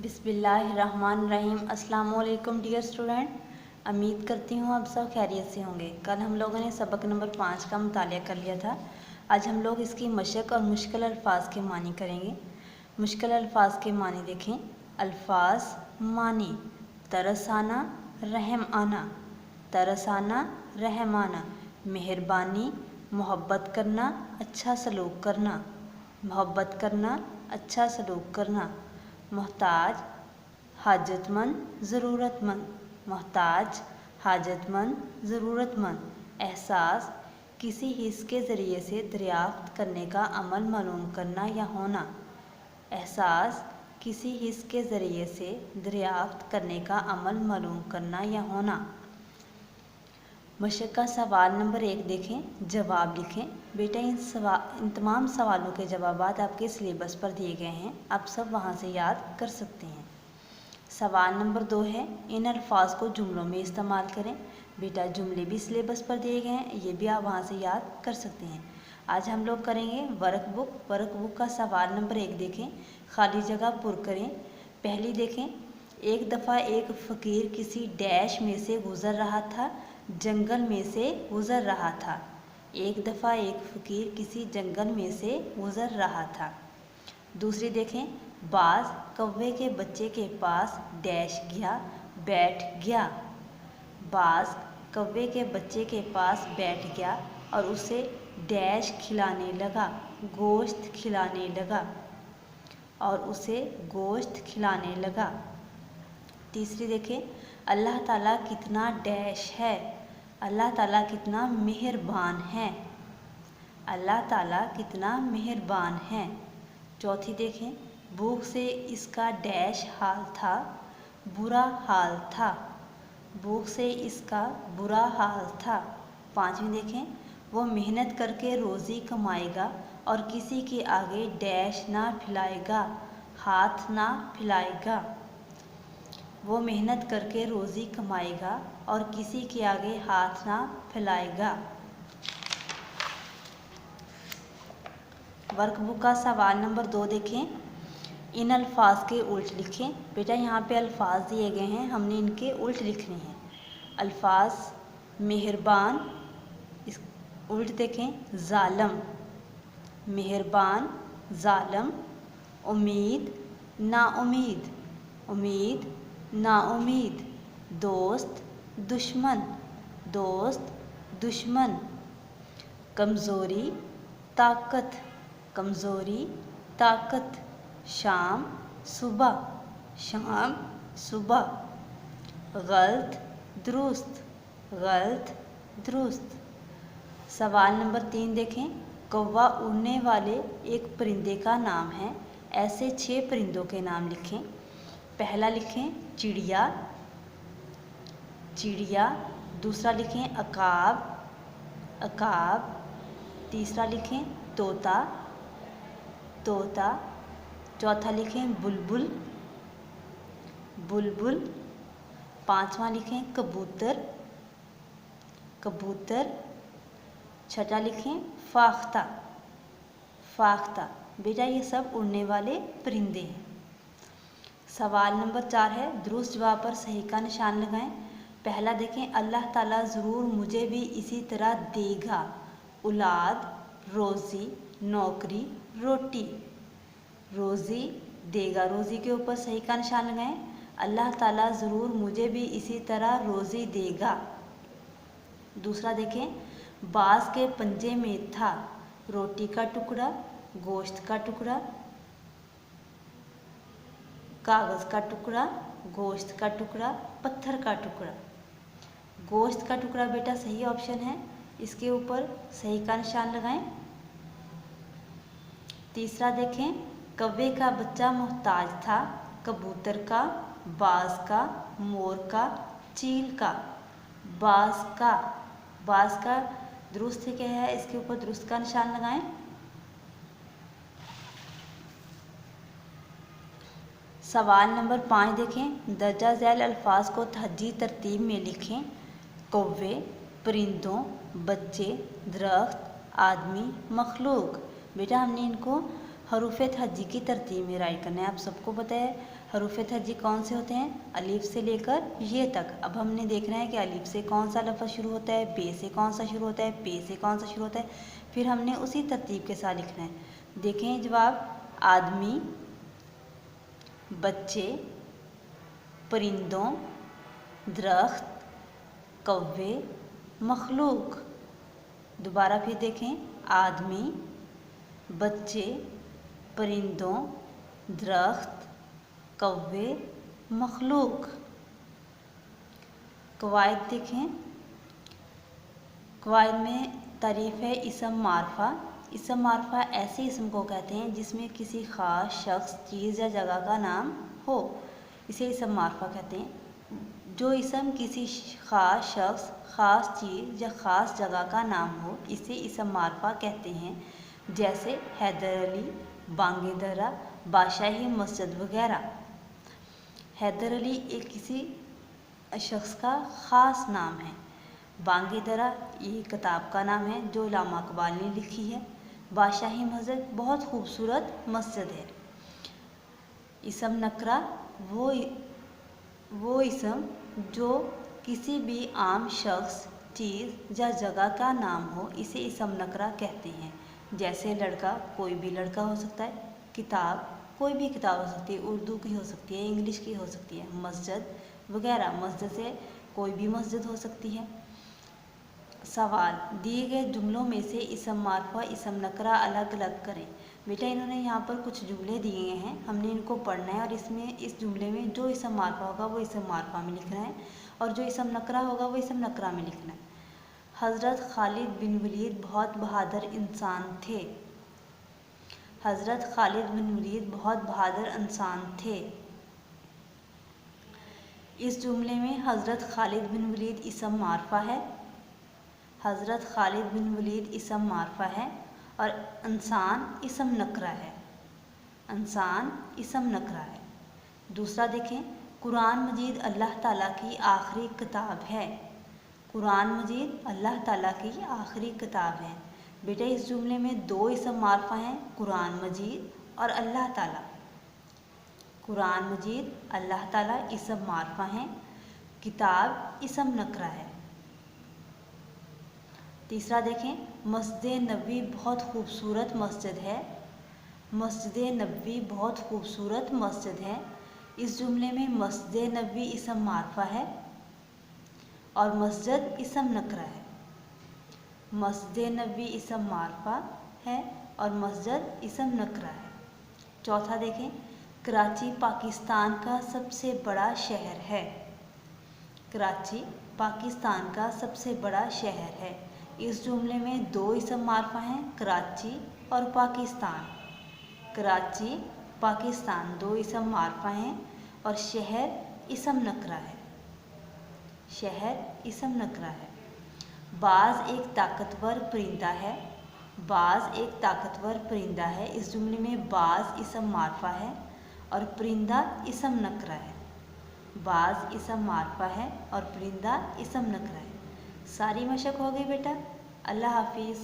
बिस्मिल्लाहिर्रहमानिर्रहीम। अस्सलाम वालेकुम डियर स्टूडेंट, उम्मीद करती हूँ आप सब खैरियत से होंगे। कल हम लोगों ने सबक नंबर 5 का मुतालिया कर लिया था। आज हम लोग इसकी मशक और मुश्किल अल्फाज के मानी करेंगे। मुश्किल अल्फाज के मानी देखें। अल्फाज मानी: तरसाना, रहम आना। तरसाना, रहम आना। मेहरबानी, मोहब्बत करना, अच्छा सलूक करना। मोहब्बत करना, अच्छा सलूक करना। मोहताज, हाजतमंद, ज़रूरतमंद। मोहताज, हाजतमंद, ज़रूरतमंद। एहसास, किसी हिस्स के ज़रिए से दरियाफ्त करने का अमल मालूम करना या होना। एहसास, किसी हिस्स के ज़रिए से दरियाफ्त करने का अमल मालूम करना या होना। मशक का सवाल नंबर 1 देखें, जवाब लिखें। बेटा इन तमाम सवालों के जवाबात आपके सिलेबस पर दिए गए हैं, आप सब वहाँ से याद कर सकते हैं। सवाल नंबर 2 है, इन अल्फाज को जुमलों में इस्तेमाल करें। बेटा जुमले भी सिलेबस पर दिए गए हैं, ये भी आप वहाँ से याद कर सकते हैं। आज हम लोग करेंगे वर्कबुक का सवाल नंबर 1 देखें, खाली जगह पुर करें। पहली देखें, एक दफ़ा एक फ़कीर किसी डैश में से गुज़र रहा था, जंगल में से गुज़र रहा था। एक दफ़ा एक फ़कीर किसी जंगल में से गुज़र रहा था। दूसरी देखें, बाज कौवे के बच्चे के पास डैश गया, बैठ गया। बाज कौवे के बच्चे के पास बैठ गया और उसे डैश खिलाने लगा, गोश्त खिलाने लगा। और उसे गोश्त खिलाने लगा। तीसरी देखें, अल्लाह ताला कितना डैश है, अल्लाह ताला कितना मेहरबान है। अल्लाह ताला कितना मेहरबान है। चौथी देखें, भूख से इसका डैश हाल था, बुरा हाल था। भूख से इसका बुरा हाल था। पांचवी देखें, वो मेहनत करके रोज़ी कमाएगा और किसी के आगे डैश ना फैलाएगा, हाथ ना फैलाएगा। वो मेहनत करके रोज़ी कमाएगा और किसी के आगे हाथ ना फैलाएगा। वर्कबुक का सवाल नंबर 2 देखें, इन अल्फाज के उल्ट लिखें। बेटा यहाँ पे अल्फाज दिए गए हैं, हमने इनके उल्ट लिखने हैं। अल्फाज मेहरबान, इस उल्ट देखें, ज़ालम। मेहरबान, ज़ालम। उम्मीद, नाउम्मीद। उम्मीद, नाउम्मीद। दोस्त, दुश्मन। दोस्त, दुश्मन। कमज़ोरी, ताकत। कमज़ोरी, ताकत। शाम, सुबह। शाम, सुबह। गलत, दुरुस्त। गलत, दुरुस्त। सवाल नंबर 3 देखें, कौवा उड़ने वाले एक परिंदे का नाम है, ऐसे 6 परिंदों के नाम लिखें। पहला लिखें चिड़िया, चिड़िया। दूसरा लिखें अकाब, अकाब। तीसरा लिखें तोता, तोता। चौथा लिखें बुलबुल, बुलबुल। पांचवा लिखें कबूतर, कबूतर। छठा लिखें फाख्ता, फाख्ता। बेटा ये सब उड़ने वाले परिंदे हैं। सवाल नंबर 4 है, दुरुस्त जवाब पर सही का निशान लगाएं। पहला देखें, अल्लाह ताला ज़रूर मुझे भी इसी तरह देगा। औलाद, रोज़ी, नौकरी, रोटी। रोज़ी देगा, रोज़ी के ऊपर सही का निशान लगाएं। अल्लाह ताला ज़रूर मुझे भी इसी तरह रोज़ी देगा। दूसरा देखें, बाज के पंजे में था रोटी का टुकड़ा, गोश्त का टुकड़ा, कागज़ का टुकड़ा, गोश्त का टुकड़ा, पत्थर का टुकड़ा। गोश्त का टुकड़ा बेटा सही ऑप्शन है, इसके ऊपर सही का निशान लगाएं। तीसरा देखें, कौवे का बच्चा मोहताज था, कबूतर का, बाज का, मोर का, चील का। बाज का, बाज का दुरुस्त क्या है, इसके ऊपर दुरुस्त का निशान लगाएं। सवाल नंबर 5 देखें, दर्जा झैल अल्फाज को तहजी तरतीब में लिखें। कौवे, परिंदों, बच्चे, दरख्त, आदमी, मखलूक। बेटा हमने इनको हरूफ तहजी की तरतीब में राइट करना है। आप सबको पता है हरूफ हज्जी कौन से होते हैं? अलिफ से लेकर ये तक। अब हमने देखना है कि अलिफ से कौन सा लफ्ज़ शुरू होता है, बे से कौन सा शुरू होता है, पे से कौन सा शुरू होता है, फिर हमने उसी तरतीब के साथ लिखना है। देखें जवाब, आदमी, बच्चे, परिंदों, दरख्त, कौवे, मखलूक। दोबारा फिर देखें, आदमी, बच्चे, परिंदों, दरख्त, कौवे, मखलूक। कवायद देखें, कवायद में तारीफ़ है इसम मारफा। इसम मारफा ऐसे इसम को कहते हैं जिसमें किसी ख़ास शख्स, चीज़ या जगह का नाम हो, इसे इसम मारफा कहते हैं। जो इसम किसी ख़ास शख्स, ख़ास चीज़ या ख़ास जगह का नाम हो, इसे इसम मारफा कहते हैं। जैसे हैदर अली, बांगे दर्रा, बादशाही मस्जिद वगैरह। हैदर अली एक किसी शख्स का ख़ास नाम है। बांगे दर्रा ये किताब का नाम है जो अल्लामा इक़बाल ने लिखी है। बादशाही मस्जिद बहुत खूबसूरत मस्जिद है। इसम नकरा वो इसम जो किसी भी आम शख्स, चीज़ या जगह का नाम हो, इसे इसम नकरा कहते हैं। जैसे लड़का, कोई भी लड़का हो सकता है। किताब, कोई भी किताब हो सकती है, उर्दू की हो सकती है, इंग्लिश की हो सकती है। मस्जिद वगैरह, मस्जिद से कोई भी मस्जिद हो सकती है। सवाल, दिए गए जुमलों में से इसम मारफा, इसम नकरा अलग अलग करें। बेटा इन्होंने यहाँ पर कुछ जुमले दिए हैं, हमने इनको पढ़ना है और इसमें इस जुमले में जो इसम मारफा होगा वो इसम मारफा में लिखना है और जो इसम नकरा होगा वो इसम नकरा में लिखना है। हज़रत खालिद बिन वलीद बहुत बहादुर इंसान थे। हज़रत खालिद बिन वलीद बहुत बहादुर इंसान थे। इस जुमले में हज़रत खालिद बिन वलीद इसम मारफा है। हज़रत खालिद बिन वलीद इसम मारफा है और इंसान इसम नकरा है। इंसान इसम नकरा है। दूसरा देखें, कुरान मजीद अल्लाह ताला की आखिरी किताब है। कुरान मजीद अल्लाह ताला की आखिरी किताब है। बेटा इस जुमले में दो इसम मारफा हैं, कुरान मजीद और अल्लाह ताला। कुरान मजीद अल्लाह ताला इसम मारफा हैं, किताब इसम नकरा है। तीसरा देखें, मस्जिद नबवी बहुत खूबसूरत मस्जिद है। मस्जिद नबवी बहुत खूबसूरत मस्जिद है। इस जुमले में मस्जिद नबवी इसम मारफा है और मस्जिद इसम नकरा है। मस्जिद नबवी इसम मारफा है और मस्जिद इसम नकरा है। चौथा देखें, कराची पाकिस्तान का सबसे बड़ा शहर है। कराची पाकिस्तान का सबसे बड़ा शहर है। इस जुमले में दो इसम मारफा हैं, कराची और पाकिस्तान। कराची, पाकिस्तान दो इसम मारफा हैं और शहर इसम नकरा है। शहर इसम नकरा है। बाज़ एक ताकतवर परिंदा है। बाज़ एक ताकतवर परिंदा है। इस जुमले में बाज़ इसम मारफा है और परिंदा इसम नकरा है। बाज़ इसम मारफा है और परिंदा इसम नकरा है। सारी मशक हो गई बेटा। अल्लाह हाफिज़।